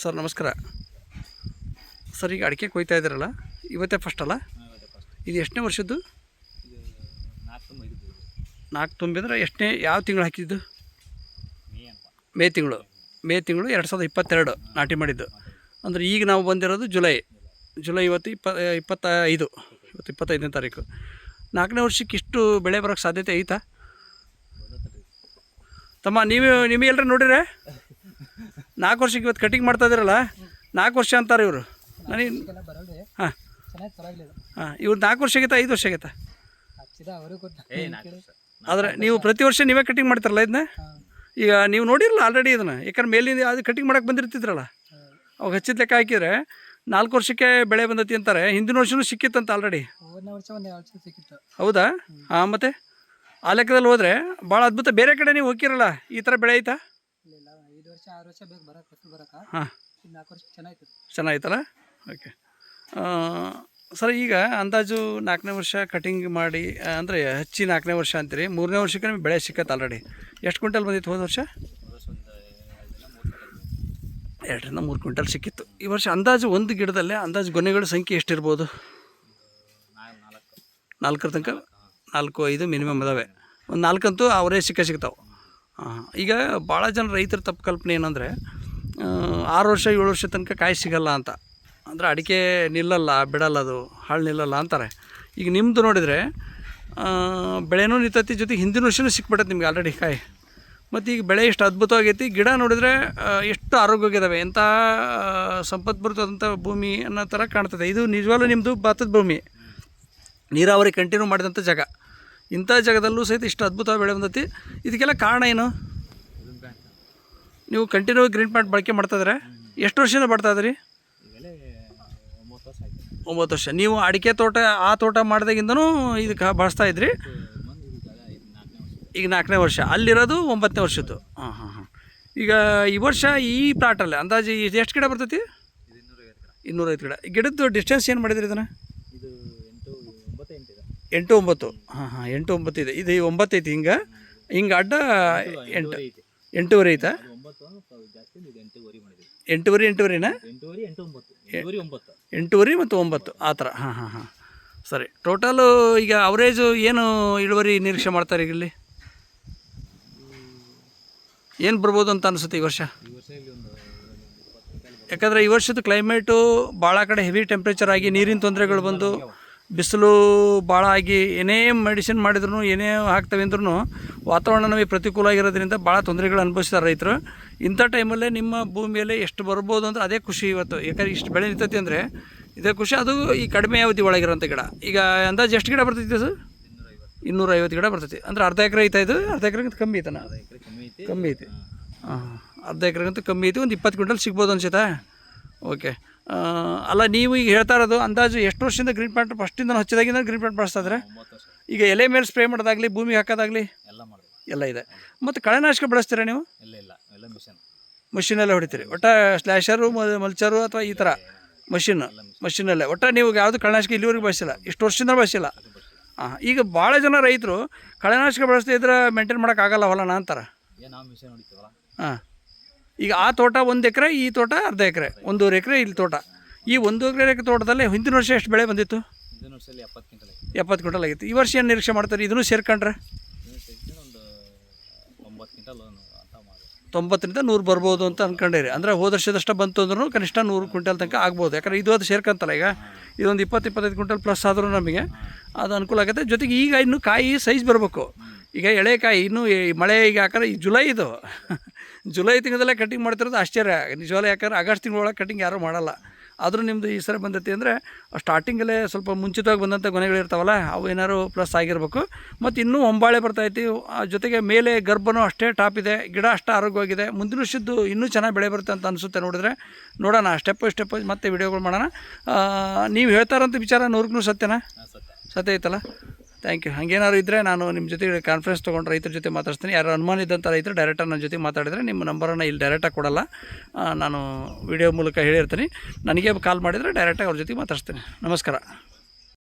Sir ನಮಸ್ಕಾರ. Sir ಈಗ ಅಡಿಕೆ ಕೊಯ್ತಾ ಇದ್ದೀರಲ್ಲ, ಇವತ್ತೇ ಫಸ್ಟ್ ಅಲ್ಲ? ಇದು ಎಷ್ಟನೇ ವರ್ಷದ್ದು? 4 ತುಂಬಿದ್ರೆ ಎಷ್ಟನೇ ಯಾವ ತಿಂಗಳು ಹಾಕಿದ್ದು? ಮೇ ತಿಂಗಳು 2022 ನಾಟಿ ಮಾಡಿದ್ದು. ಅಂದರೆ ಈಗ ನಾವು ಬಂದಿರೋದು ಜುಲೈ ಇವತ್ತು 25 ಇವತ್ತು 25ನೇ ತಾರೀಕು. 4ನೇ ವರ್ಷಕ್ಕೆ ಇಷ್ಟು ಬೆಳೆ ಬರೋಕ್ಕೆ ಸಾಧ್ಯತೆ ಐತಾ ತಮ್ಮ? ನಿಮಗೆ ಎಲ್ಲರೂ ನೋಡಿದ್ರೆ 4 ವರ್ಷಕ್ಕೆ ಇವತ್ತು ಕಟಿಂಗ್ ಮಾಡ್ತಾ ಇದ್ದೀರಲ್ಲ, 4 ವರ್ಷ ಅಂತಾರೆ ಇವರು. ನನಗೆ ಹಾಂ ಇವ್ರು 4 ವರ್ಷ ಆಗೈತಾ 5 ವರ್ಷ ಆಗೈತಾ? ಆದರೆ ನೀವು ಪ್ರತಿ ವರ್ಷ ನೀವೇ ಕಟಿಂಗ್ ಮಾಡ್ತಾರಲ್ಲ ಇದನ್ನ? ಈಗ ನೀವು ನೋಡಿರಲ್ಲ ಆಲ್ರೆಡಿ ಇದನ್ನು, ಯಾಕಂದ್ರೆ ಮೇಲಿಂದ ಅದು ಕಟಿಂಗ್ ಮಾಡೋಕ್ಕೆ ಬಂದಿರ್ತಿದ್ರಲ್ಲ, ಅವಾಗ ಹಚ್ಚಿದ ಲೆಕ್ಕ ಹಾಕಿದರೆ 4 ವರ್ಷಕ್ಕೆ ಬೆಳೆ ಬಂದತಿ ಅಂತಾರೆ. ಹಿಂದಿನ ವರ್ಷವೂ ಸಿಕ್ಕಿತ್ತಂತ ಆಲ್ರೆಡಿ. ಹೌದಾ? ಹಾಂ, ಮತ್ತು ಆ ಲೆಕ್ಕದಲ್ಲಿ ಹೋದರೆ ಭಾಳ ಅದ್ಭುತ. ಬೇರೆ ಕಡೆ ನೀವು ಹೋಗಿರಲ್ಲ, ಈ ಥರ ಬೆಳೆ ಐತಾ? ಹಾಂ, ಚೆನ್ನಾಗಿತ್ತಲ್ಲ. ಓಕೆ ಸರ್, ಈಗ ಅಂದಾಜು 4ನೇ ವರ್ಷ ಕಟಿಂಗ್ ಮಾಡಿ ಅಂದರೆ ಹಚ್ಚಿ 4ನೇ ವರ್ಷ ಅಂತೀರಿ, 3ನೇ ವರ್ಷಕ್ಕೆ ನಿಮಗೆ ಬೆಳೆ ಸಿಕ್ಕತ್ತೆ ಆಲ್ರೆಡಿ. ಎಷ್ಟು ಕ್ವಿಂಟಲ್ ಬಂದಿತ್ತು ಹೋದ ವರ್ಷ? 2 ರಿಂದ 3 ಕ್ವಿಂಟಲ್ ಸಿಕ್ಕಿತ್ತು. ಈ ವರ್ಷ ಅಂದಾಜು ಒಂದು ಗಿಡದಲ್ಲೇ ಅಂದಾಜು ಗೊನೆಗಳ ಸಂಖ್ಯೆ ಎಷ್ಟಿರ್ಬೋದು? 4 ತನಕ 4-5 ಮಿನಿಮಮ್ ಇದಾವೆ. ಒಂದು 4 ಅಂತೂ ಅವರೇ ಸಿಗ್ತಾವೆ. ಈಗ ಭಾಳ ಜನ ರೈತರ ತಪ್ಪು ಕಲ್ಪನೆ ಏನಂದರೆ 6 ವರ್ಷ 7 ವರ್ಷ ತನಕ ಕಾಯಿ ಸಿಗಲ್ಲ ಅಂತ. ಅಂದರೆ ಅಡಿಕೆ ನಿಲ್ಲಲ್ಲ, ಬಿಡಲ್ಲ, ಅದು ಹಾಳು ನಿಲ್ಲಲ್ಲ ಅಂತಾರೆ. ಈಗ ನಿಮ್ಮದು ನೋಡಿದರೆ ಬೆಳೆನೂ ನಿಂತತಿ, ಜೊತೆಗೆ ಹಿಂದಿನ ವರ್ಷವೂ ಸಿಕ್ಬಿಡತ್ತೆ ನಿಮ್ಗೆ ಆಲ್ರೆಡಿ ಕಾಯಿ. ಮತ್ತು ಈಗ ಬೆಳೆ ಎಷ್ಟು ಅದ್ಭುತವಾಗೈತಿ, ಗಿಡ ನೋಡಿದರೆ ಎಷ್ಟು ಆರೋಗ್ಯವಾಗಿದ್ದಾವೆ, ಎಂಥ ಸಂಪದ್ಭರಿತವಾದಂಥ ಭೂಮಿ ಅನ್ನೋ ಥರ ಕಾಣ್ತದೆ. ಇದು ನಿಜವಾಗ್ಲೂ ನಿಮ್ಮದು ಭತ್ತದ ಭೂಮಿ, ನೀರಾವರಿ ಕಂಟಿನ್ಯೂ ಮಾಡಿದಂಥ ಜಾಗ. ಇಂಥ ಜಾಗದಲ್ಲೂ ಸಹಿತ ಇಷ್ಟು ಅದ್ಭುತವಾಗಿ ಬೆಳೆ ಬಂದತಿ. ಇದಕ್ಕೆಲ್ಲ ಕಾರಣ ಏನು? ನೀವು ಕಂಟಿನ್ಯೂ ಗ್ರೀನ್ ಪ್ಲಾಂಟ್ ಬಳಕೆ ಮಾಡ್ತಾಯಿದ್ರೆ ಎಷ್ಟು ವರ್ಷದಿಂದ ಮಾಡ್ತಾಯಿದ್ರಿ? 9 ವರ್ಷ. ನೀವು ಅಡಿಕೆ ತೋಟ ಆ ತೋಟ ಮಾಡಿದಾಗಿಂದನೂ ಇದಕ್ಕೆ ಬಳಸ್ತಾ ಇದ್ರಿ? ಈಗ 4ನೇ ವರ್ಷ, ಅಲ್ಲಿರೋದು 9ನೇ ವರ್ಷದ್ದು. ಹಾಂ. ಈಗ ಈ ವರ್ಷ ಈ ಪ್ಲಾಟಲ್ಲಿ ಅಂದಾಜು ಇದು ಎಷ್ಟು ಗಿಡ ಬರ್ತೈತಿ? 250 ಗಿಡ. ಗಿಡದ್ದು ಡಿಸ್ಟೆನ್ಸ್ ಏನು ಮಾಡಿದ್ರಿ ಇದನ್ನು? 8-9. ಹಾಂ 8-9 ಇದೆ. ಇದು 9 ಐತಿ. ಹಿಂಗೆ ಅಡ್ಡ 8.5 ಐತಾ? 8.5 8.5 ಮತ್ತು 9 ಆ ಥರ. ಹಾಂ ಸರಿ. ಟೋಟಲು ಈಗ ಅವರೇಜು ಏನು ಇಳುವರಿ ನಿರೀಕ್ಷೆ ಮಾಡ್ತಾರೆ ಈಗ ಇಲ್ಲಿ? ಏನು ಬರ್ಬೋದು ಅಂತ ಅನಿಸುತ್ತೆ ಈ ವರ್ಷ? ಯಾಕಂದರೆ ಈ ವರ್ಷದ ಕ್ಲೈಮೇಟು ಭಾಳ ಕಡೆ ಹೆವಿ ಟೆಂಪ್ರೇಚರ್ ಆಗಿ ನೀರಿನ ತೊಂದರೆಗಳು ಬಂದು, ಬಿಸಿಲು ಭಾಳ ಆಗಿ ಏನೇ ಮೆಡಿಸಿನ್ ಮಾಡಿದ್ರು, ಏನೇ ಹಾಕ್ತವೆ ಅಂದ್ರೂ ವಾತಾವರಣ ನಮಗೆ ಪ್ರತಿಕೂಲ ಆಗಿರೋದ್ರಿಂದ ಭಾಳ ತೊಂದರೆಗಳು ಅನುಭವಿಸ್ತಾರೆ ರೈತರು. ಇಂಥ ಟೈಮಲ್ಲೇ ನಿಮ್ಮ ಭೂಮಿಯಲ್ಲಿ ಎಷ್ಟು ಬರ್ಬೋದು ಅಂದರೆ ಅದೇ ಖುಷಿ ಇವತ್ತು. ಯಾಕಂದ್ರೆ ಇಷ್ಟು ಬೆಳೆ ನಿಂತೈತಿ ಅಂದರೆ ಇದೇ ಖುಷಿ. ಅದು ಈ ಕಡಿಮೆ ಅವಧಿ ಒಳಗಿರೋಂಥ ಗಿಡ. ಈಗ ಅಂದಾಜು ಎಷ್ಟು ಗಿಡ ಬರ್ತೈತಿ ಸರ್? 250 ಗಿಡ ಬರ್ತೈತಿ. ಅಂದರೆ ಅರ್ಧ ಎಕರೆ ಐತಾ ಇದು? ಅರ್ಧ ಎಕರೆಗಿಂತ ಕಮ್ಮಿ ಐತನ? ಕಮ್ಮಿ ಐತಿ. ಹಾಂ, ಅರ್ಧ ಎಕರೆಗಿಂತ ಕಮ್ಮಿ ಐತಿ. ಒಂದು 20 ಕ್ವಿಂಟಲ್ ಸಿಗ್ಬೋದು ಅನ್ಸುತ್ತಾ? ಓಕೆ. ಅಲ್ಲ, ನೀವು ಈಗ ಹೇಳ್ತಾ ಇರೋದು ಅಂದಾಜು ಎಷ್ಟು ವರ್ಷದಿಂದ ಗ್ರೀನ್ ಪ್ಲಾಂಟ್ ಫಸ್ಟಿಂದ ಹಚ್ಚಿದಾಗಿಂದ ಗ್ರೀನ್ ಪ್ಲಾಂಟ್ ಬಳಸ್ತಾ ಇದ್ರೆ? ಈಗ ಎಲೆ ಮೇಲೆ ಸ್ಪ್ರೇ ಮಾಡೋದಾಗಲಿ, ಭೂಮಿಗೆ ಹಾಕೋದಾಗಲಿ ಎಲ್ಲ ಇದೆ. ಮತ್ತು ಕಳೆನಾಶಕ ಬಳಸ್ತೀರಾ ನೀವು? ಮಷಿನಲ್ಲೇ ಹೊಡಿತೀರಿ? ಒಟ್ಟು ಸ್ಲ್ಯಾಶರು, ಮಲ್ಚರು ಅಥವಾ ಈ ಥರ ಮಷಿನಲ್ಲೇ ಒಟ್ಟು ನೀವು ಯಾವುದು ಕಳೆನಾಶಕ ಇಲ್ಲಿವರೆಗೂ ಬಳಸಿಲ್ಲ? ಇಷ್ಟು ವರ್ಷದಿಂದ ಬಳಸಿಲ್ಲ? ಹಾಂ. ಈಗ ಭಾಳ ಜನ ರೈತರು ಕಳೆನಾಶಕ ಬಳಸ್ತಾ ಇದ್ರೆ ಮೇಂಟೈನ್ ಮಾಡೋಕ್ಕಾಗಲ್ಲ ಹೊಲನ ಅಂತಾರೆ. ಹಾಂ. ಈಗ ಆ ತೋಟ 1 ಎಕರೆ, ಈ ತೋಟ ಅರ್ಧ ಎಕರೆ, 1.5 ಎಕರೆ ಇಲ್ಲಿ ತೋಟ. ಈ 1.5 ಎಕರೆ ತೋಟದಲ್ಲಿ ಹಿಂದಿನ ವರ್ಷ ಎಷ್ಟು ಬೆಳೆ ಬಂದಿತ್ತು? 70 ಕ್ವಿಂಟಲ್ ಆಗಿತ್ತು. ಈ ವರ್ಷ ಏನು ನಿರೀಕ್ಷೆ ಮಾಡ್ತಾರೆ? ಇದನ್ನು ಸೇರ್ಕೊಂಡ್ರೆ 90ರಿಂದ 100 ಬರ್ಬೋದು ಅಂತ ಅಂದ್ಕೊಂಡಿರಿ. ಅಂದರೆ ಹೋದ ವರ್ಷದಷ್ಟು ಬಂತು ಅಂದ್ರೂ ಕನಿಷ್ಠ 100 ಕ್ವಿಂಟಲ್ ತನಕ ಆಗ್ಬೋದು. ಯಾಕಂದರೆ ಇದು ಅದು ಸೇರ್ಕೊಂತಲ್ಲ. ಈಗ ಇದೊಂದು 20-25 ಕ್ವಿಂಟಲ್ ಪ್ಲಸ್ ಆದರೂ ನಮಗೆ ಅದು ಅನುಕೂಲ ಆಗುತ್ತೆ. ಜೊತೆಗೆ ಈಗ ಇನ್ನೂ ಕಾಯಿ ಸೈಜ್ ಬರಬೇಕು. ಈಗ ಎಳೆ ಕಾಯಿ ಇನ್ನೂ ಮಳೆ ಈಗ ಯಾಕಂದ್ರೆ ಈ ಜುಲೈ ಇದು ಜುಲೈ ತಿಂಗಳಲ್ಲೇ ಕಟಿಂಗ್ ಮಾಡ್ತಿರೋದು ಆಶ್ಚರ್ಯ ನಿಜವಾಗ್ಲೂ. ಯಾಕಂದ್ರೆ ಆಗಸ್ಟ್ ತಿಂಗಳೊಳಗೆ ಕಟಿಂಗ್ ಯಾರೂ ಮಾಡಲ್ಲ. ಆದರೂ ನಿಮ್ಮದು ಈ ಸರಿ ಬಂದೈತಿ ಅಂದರೆ ಸ್ಟಾರ್ಟಿಂಗಲ್ಲೇ ಸ್ವಲ್ಪ ಮುಂಚಿತವಾಗಿ ಬಂದಂಥ ಗೊನೆಗಳಿರ್ತಾವಲ್ಲ, ಅವು ಏನಾದ್ರು ಪ್ಲಸ್ ಆಗಿರಬೇಕು. ಮತ್ತು ಇನ್ನೂ ಹೊಂಬಾಳೆ ಬರ್ತಾಯಿತ್ತು. ಜೊತೆಗೆ ಮೇಲೆ ಗರ್ಭನೂ ಅಷ್ಟೇ ಟಾಪ್ ಇದೆ, ಗಿಡ ಅಷ್ಟೇ ಆರೋಗ್ಯವಾಗಿದೆ. ಮುಂದಿನ ವರ್ಷದ್ದು ಇನ್ನೂ ಚೆನ್ನಾಗಿ ಬೆಳೆ ಬರುತ್ತೆ ಅಂತ ಅನಿಸುತ್ತೆ. ನೋಡೋಣ ಸ್ಟೆಪ್ ಬೈ ಸ್ಟೆಪ್ ಮತ್ತೆ ವೀಡಿಯೋಗಳು ಮಾಡೋಣ. ನೀವು ಹೇಳ್ತಾರಂಥ ವಿಚಾರ 100% ಸತ್ಯನಾ? ಸತ್ಯ ಐತಲ್ಲ? Thank you. ಹಾಗೇನಾದ್ರು ಇದ್ದರೆ ನಾನು ನಿಮ್ಮ ಜೊತೆ ಕಾನ್ಫರೆನ್ಸ್ ತೊಗೊಂಡು ರೈತರ ಜೊತೆ ಮಾತಾಡ್ತೀನಿ. ಯಾರು ಅನುಮಾನ ಇದ್ದಂಥ ರೈತರು ಡೈರೆಕ್ಟಾಗಿ ನನ್ನ ಜೊತೆ ಮಾತಾಡಿದರೆ ನಿಮ್ಮ ನಂಬರನ್ನು ಇಲ್ಲಿ ಡೈರೆಕ್ಟಾಗಿ ಕೊಡಲ್ಲ, ನಾನು ವಿಡಿಯೋ ಮೂಲಕ ಹೇಳಿರ್ತೀನಿ. ನನಗೆ ಕಾಲ್ ಮಾಡಿದರೆ ಡೈರೆಕ್ಟಾಗಿ ಅವ್ರ ಜೊತೆ ಮಾತಾಡ್ತೀನಿ. ನಮಸ್ಕಾರ.